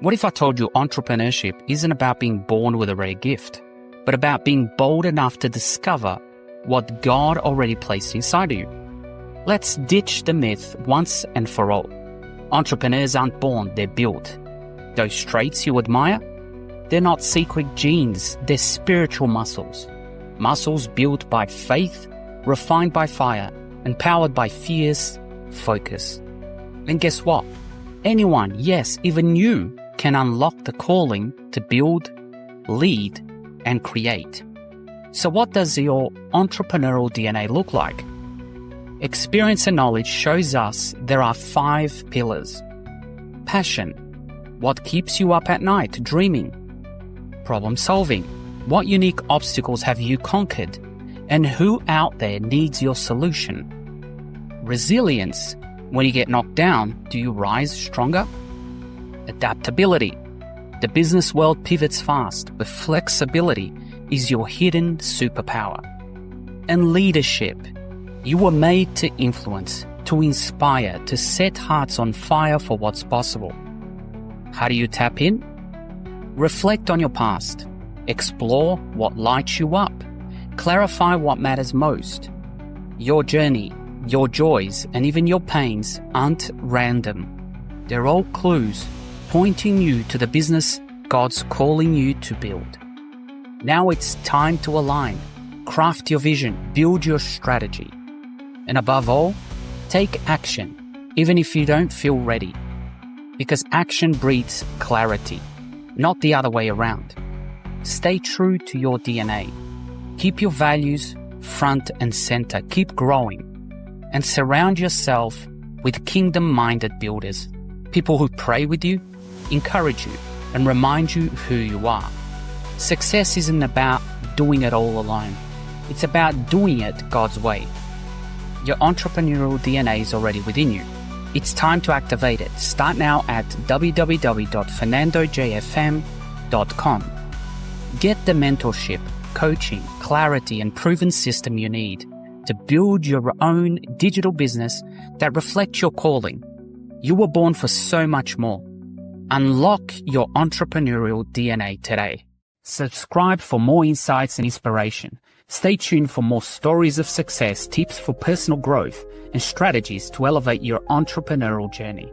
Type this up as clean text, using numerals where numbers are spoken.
What if I told you entrepreneurship isn't about being born with a rare gift, but about being bold enough to discover what God already placed inside of you? Let's ditch the myth once and for all. Entrepreneurs aren't born, they're built. Those traits you admire, they're not secret genes, they're spiritual muscles. Muscles built by faith, refined by fire, and powered by fierce focus. And guess what? Anyone, yes, even you, can unlock the calling to build, lead, and create. So what does your entrepreneurial DNA look like? Experience and knowledge shows us there are 5 pillars. Passion, what keeps you up at night dreaming? Problem solving, what unique obstacles have you conquered? And who out there needs your solution? Resilience, when you get knocked down, do you rise stronger? Adaptability, the business world pivots fast, but flexibility is your hidden superpower. And leadership, you were made to influence, to inspire, to set hearts on fire for what's possible. How do you tap in? Reflect on your past. Explore what lights you up. Clarify what matters most. Your journey, your joys, and even your pains aren't random. They're all clues pointing you to the business God's calling you to build. Now it's time to align, craft your vision, build your strategy. And above all, take action, even if you don't feel ready. Because action breeds clarity, not the other way around. Stay true to your DNA. Keep your values front and center. Keep growing. And surround yourself with kingdom-minded builders. People who pray with you, encourage you, and remind you who you are. Success isn't about doing it all alone. It's about doing it God's way. Your entrepreneurial DNA is already within you. It's time to activate it. Start now at www.fernandojfm.com. Get the mentorship, coaching, clarity, and proven system you need to build your own digital business that reflects your calling. You were born for so much more. Unlock your entrepreneurial DNA today. Subscribe for more insights and inspiration. Stay tuned for more stories of success, tips for personal growth, and strategies to elevate your entrepreneurial journey.